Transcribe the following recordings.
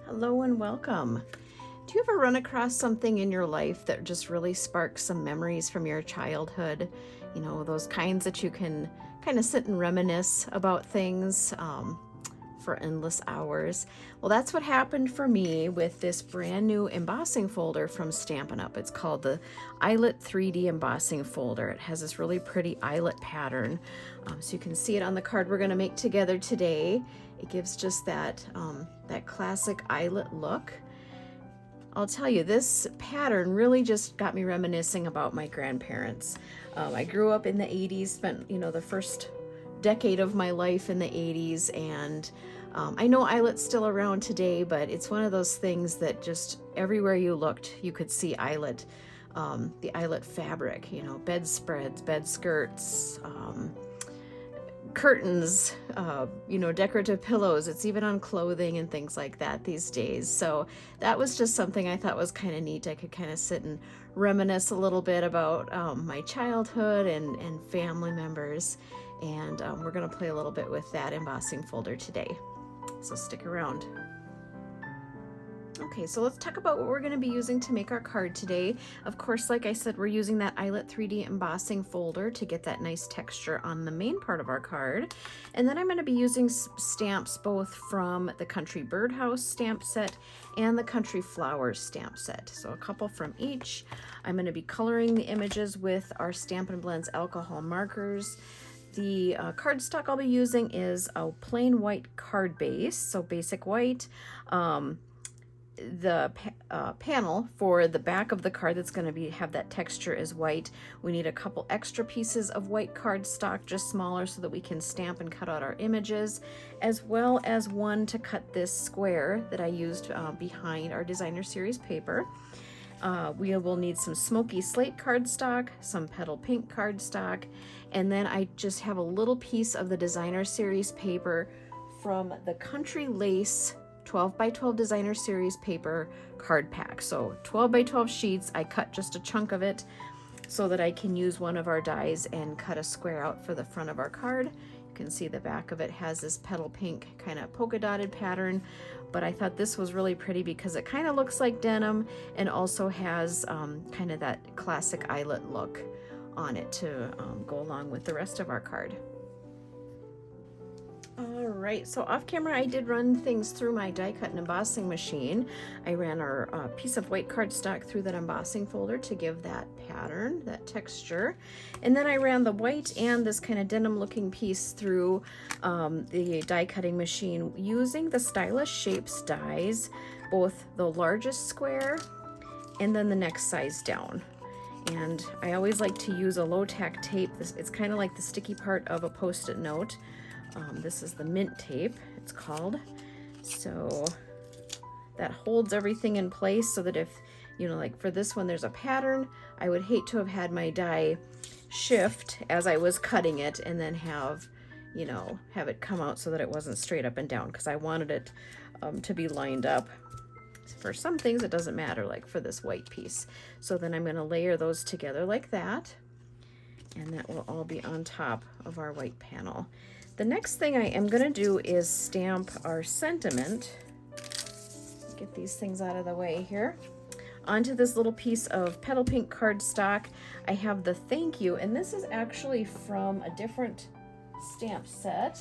Hello and welcome. Do you ever run across something in your life that just really sparks some memories from your childhood? You know, those kinds that you can kind of sit and reminisce about things for endless hours. Well, that's what happened for me with this brand new embossing folder from Stampin' Up. It's called the Eyelet 3D embossing folder. It has this really pretty eyelet pattern. So you can see it on the card we're going to make together today. It gives just that classic eyelet look. I'll tell you, this pattern really just got me reminiscing about my grandparents. I grew up in the 80s, spent the first decade of my life in the 80s, and I know eyelet's still around today, but it's one of those things that just everywhere you looked, you could see eyelet, the eyelet fabric, bedspreads, bed skirts, curtains, decorative pillows. It's even on clothing and things like that these days. So that was just something I thought was kind of neat. I could kind of sit and reminisce a little bit about my childhood and family members. And we're going to play a little bit with that embossing folder today. So stick around. Okay, so let's talk about what we're going to be using to make our card today. Of course, like I said, we're using that Eyelet 3D embossing folder to get that nice texture on the main part of our card. And then I'm going to be using stamps both from the Country Birdhouse stamp set and the Country Flowers stamp set. So a couple from each. I'm going to be coloring the images with our Stampin' Blends alcohol markers. The cardstock I'll be using is a plain white card base, so basic white. The panel for the back of the card that's going to have that texture is white. We need a couple extra pieces of white cardstock, just smaller, so that we can stamp and cut out our images, as well as one to cut this square that I used behind our designer series paper. We will need some Smoky Slate cardstock, some Petal pink cardstock, and then I just have a little piece of the designer series paper from the Country Lace 12 by 12 designer series paper card pack. So 12 by 12 sheets. I cut just a chunk of it so that I can use one of our dies and cut a square out for the front of our card. You can see the back of it has this Petal pink kind of polka dotted pattern, but I thought this was really pretty because it kind of looks like denim and also has kind of that classic eyelet look on it to go along with the rest of our card. All right, so off camera I did run things through my die cut and embossing machine. I ran our piece of white cardstock through that embossing folder to give that pattern, that texture. And then I ran the white and this kind of denim looking piece through the die cutting machine using the Stylish Shapes dies, both the largest square and then the next size down. And I always like to use a low tack tape. It's kind of like the sticky part of a post-it note. This is the mint tape, it's called. So that holds everything in place so that if, like for this one, there's a pattern, I would hate to have had my die shift as I was cutting it and then have it come out so that it wasn't straight up and down, because I wanted it to be lined up. For some things it doesn't matter, like for this white piece. So then I'm going to layer those together like that, and that will all be on top of our white panel. The next thing I am going to do is stamp our sentiment. Get these things out of the way here. Onto this little piece of Petal pink cardstock, I have the thank you, and this is actually from a different stamp set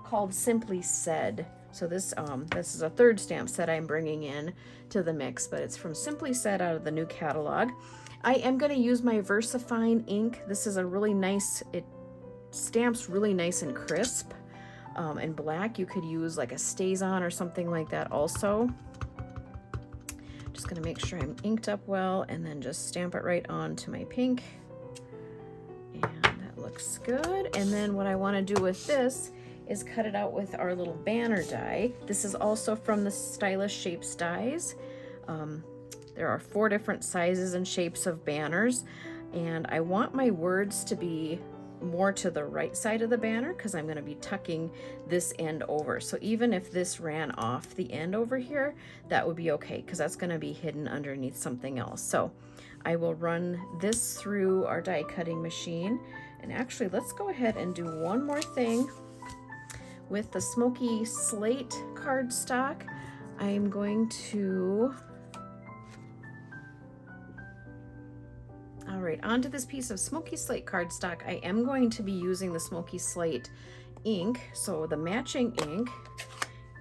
called Simply Said. So this is a third stamp set I'm bringing in to the mix, but it's from Simply Said out of the new catalog. I am going to use my VersaFine ink. This is a really nice, it stamps really nice and crisp and black. You could use like a StazOn or something like that also. Just going to make sure I'm inked up well and then just stamp it right onto my pink. And that looks good. And then what I want to do with this is cut it out with our little banner die. This is also from the Stylish Shapes dies. There are 4 different sizes and shapes of banners, and I want my words to be more to the right side of the banner because I'm going to be tucking this end over. So even if this ran off the end over here, that would be okay because that's going to be hidden underneath something else. So I will run this through our die cutting machine. And actually, let's go ahead and do one more thing with the Smoky Slate cardstock. I'm going to, all right, onto this piece of Smoky Slate cardstock. I am going to be using the Smoky Slate ink, so the matching ink,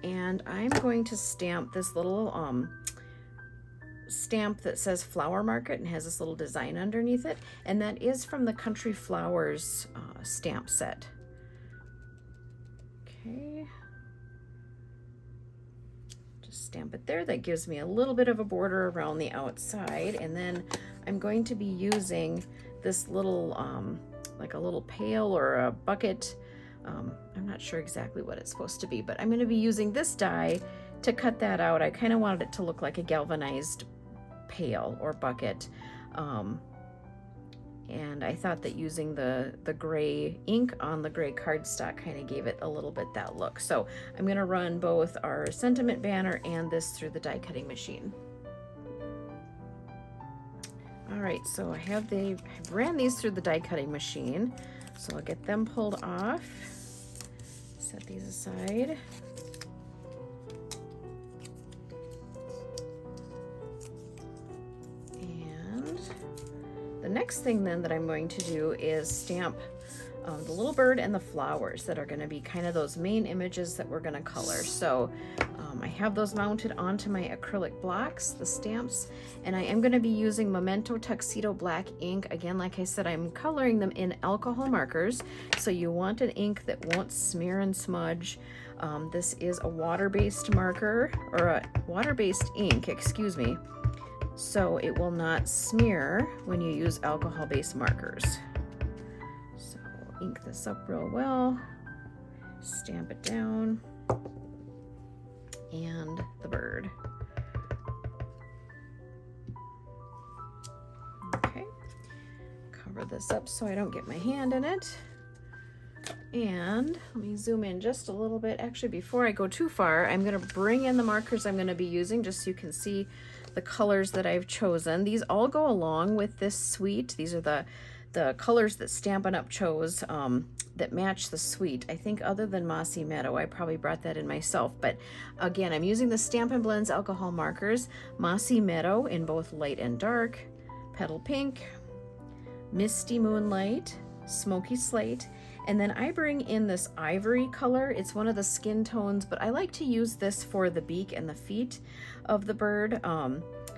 and I'm going to stamp this little stamp that says Flower Market and has this little design underneath it, and that is from the Country Flowers stamp set. Okay, just stamp it there. That gives me a little bit of a border around the outside, and then I'm going to be using this little like a little pail or a bucket. I'm not sure exactly what it's supposed to be, but I'm going to be using this die to cut that out. I kind of wanted it to look like a galvanized pail or bucket, and I thought that using the gray ink on the gray cardstock kind of gave it a little bit that look. So I'm going to run both our sentiment banner and this through the die cutting machine. All right, so I ran these through the die cutting machine, so I'll get them pulled off, set these aside. The next thing then that I'm going to do is stamp the little bird and the flowers that are going to be kind of those main images that we're going to color. So I have those mounted onto my acrylic blocks, the stamps, and I am going to be using Memento Tuxedo Black ink. Again, like I said, I'm coloring them in alcohol markers, so you want an ink that won't smear and smudge. This is a water-based marker, or a water-based ink, excuse me. So it will not smear when you use alcohol-based markers. So ink this up real well, stamp it down, and the bird. Okay, cover this up so I don't get my hand in it. And let me zoom in just a little bit. Actually, before I go too far, I'm going to bring in the markers I'm going to be using just so you can see the colors that I've chosen. These all go along with this suite. These are the colors that Stampin' Up! Chose that match the suite. I think other than Mossy Meadow, I probably brought that in myself. But again, I'm using the Stampin' Blends alcohol markers, Mossy Meadow in both light and dark, Petal Pink, Misty Moonlight, Smoky Slate, and then I bring in this Ivory color. It's one of the skin tones, but I like to use this for the beak and the feet of the bird,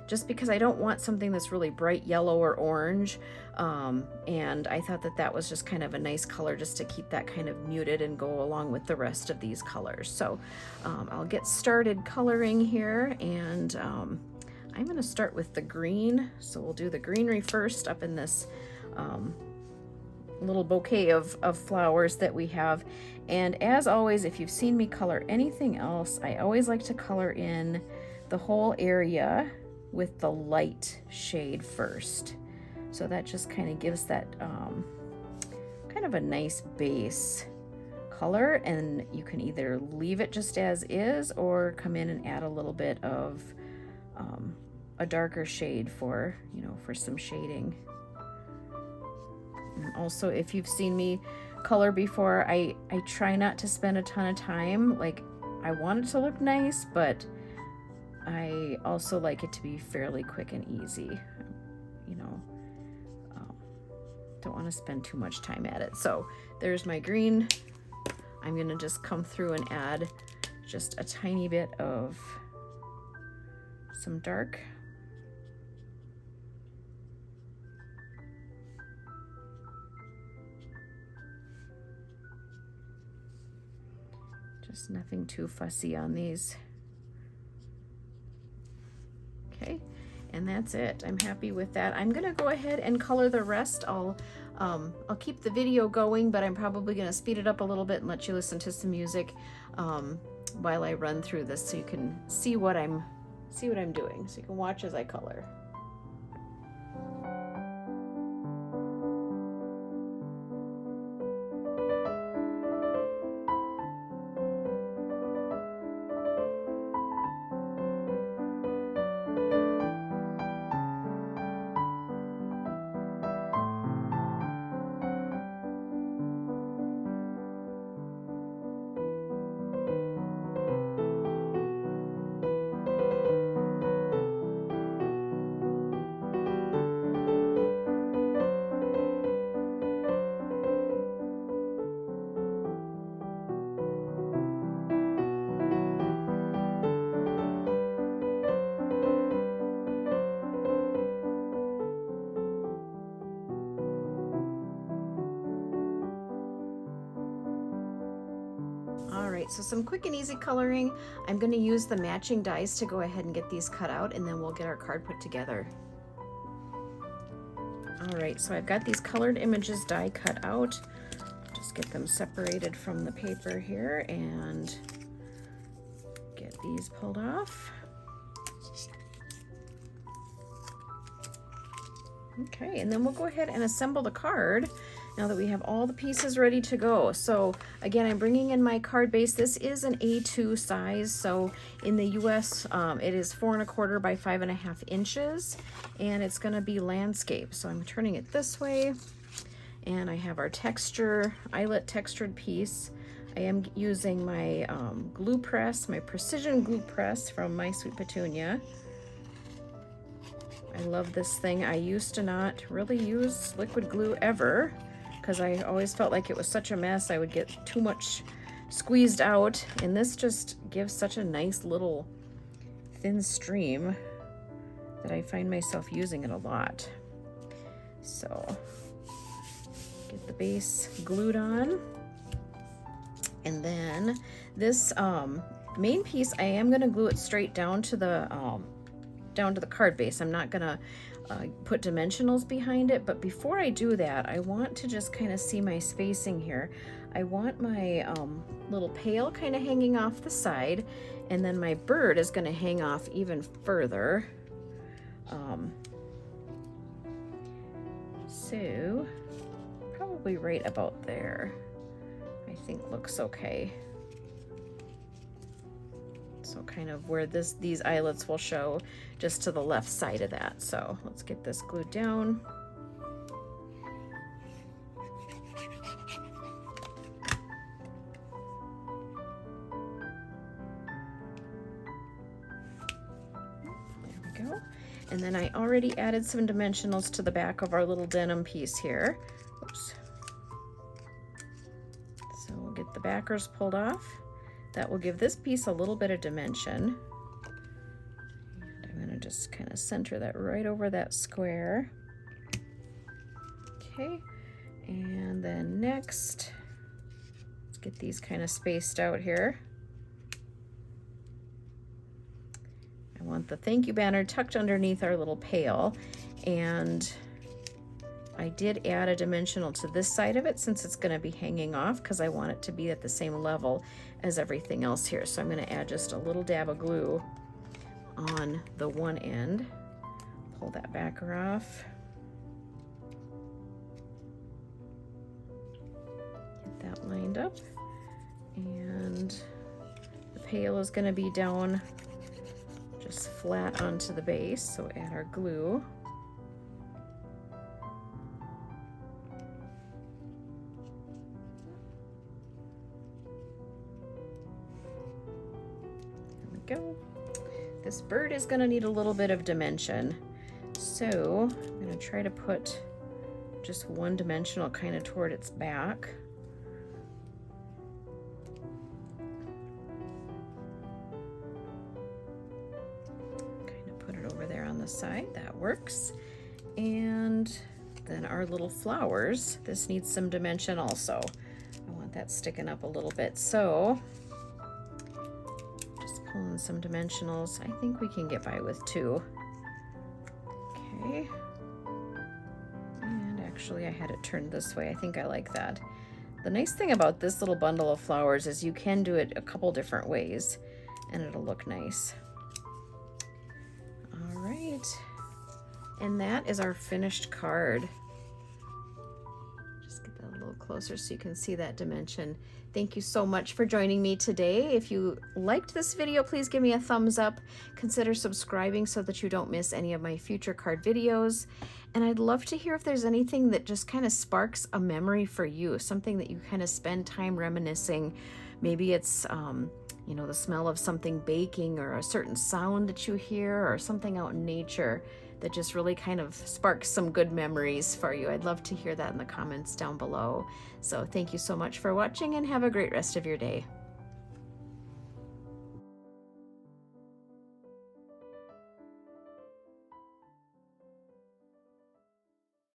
just because I don't want something that's really bright yellow or orange, and I thought that that was just kind of a nice color just to keep that kind of muted and go along with the rest of these colors. So I'll get started coloring here, and I'm going to start with the green. So we'll do the greenery first up in this little bouquet of flowers that we have. And as always, if you've seen me color anything else, I always like to color in the whole area with the light shade first. So that just kind of gives that kind of a nice base color, and you can either leave it just as is or come in and add a little bit of a darker shade for, you know, for some shading. And also, if you've seen me color before, I try not to spend a ton of time. Like, I want it to look nice, but I also like it to be fairly quick and easy. You know, don't want to spend too much time at it. So there's my green. I'm gonna just come through and add just a tiny bit of some dark. Just nothing too fussy on these. Okay, and that's it. I'm happy with that. I'm gonna go ahead and color the rest. I'll keep the video going, but I'm probably gonna speed it up a little bit and let you listen to some music while I run through this, so you can see what I'm doing. So you can watch as I color. right, so some quick and easy coloring. I'm going to use the matching dies to go ahead and get these cut out, and then we'll get our card put together. All right, so I've got these colored images die cut out. Just get them separated from the paper here and get these pulled off. Okay, and then we'll go ahead and assemble the card now that we have all the pieces ready to go. So again, I'm bringing in my card base. This is an A2 size, so in the US it is 4 1/4 by 5.5 inches, and it's going to be landscape. So I'm turning it this way, and I have our texture, eyelet textured piece. I am using my glue press, my precision glue press from My Sweet Petunia. I love this thing. I used to not really use liquid glue ever because I always felt like it was such a mess. I would get too much squeezed out, and this just gives such a nice little thin stream that I find myself using it a lot. So get the base glued on, and then this main piece, I am going to glue it straight down to the card base. I'm not gonna put dimensionals behind it, but before I do that, I want to just kind of see my spacing here. I want my little pail kind of hanging off the side, and then my bird is going to hang off even further. So probably right about there, I think looks okay. So kind of where these eyelets will show, just to the left side of that. So let's get this glued down. There we go. And then I already added some dimensionals to the back of our little denim piece here. Oops. So we'll get the backers pulled off. That will give this piece a little bit of dimension. And I'm going to just kind of center that right over that square. Okay, and then next, let's get these kind of spaced out here. I want the thank you banner tucked underneath our little pail, and I did add a dimensional to this side of it since it's going to be hanging off, because I want it to be at the same level as everything else here. So I'm going to add just a little dab of glue on the one end. Pull that backer off. Get that lined up. And the pail is going to be down just flat onto the base, so add our glue. Go. This bird is going to need a little bit of dimension, so I'm going to try to put just one dimensional kind of toward its back. Kind of put it over there on the side. That works. And then our little flowers, this needs some dimension also. I want that sticking up a little bit, so pulling some dimensionals. I think we can get by with 2. Okay. And actually I had it turned this way. I think I like that. The nice thing about this little bundle of flowers is you can do it a couple different ways and it'll look nice. All right. And that is our finished card. Just get that a little closer so you can see that dimension. Thank you so much for joining me today. If you liked this video, please give me a thumbs up. Consider subscribing so that you don't miss any of my future card videos. And I'd love to hear if there's anything that just kind of sparks a memory for you, something that you kind of spend time reminiscing. Maybe it's, you know, the smell of something baking, or a certain sound that you hear, or something out in nature that just really kind of sparks some good memories for you. I'd love to hear that in the comments down below. So thank you so much for watching, and have a great rest of your day.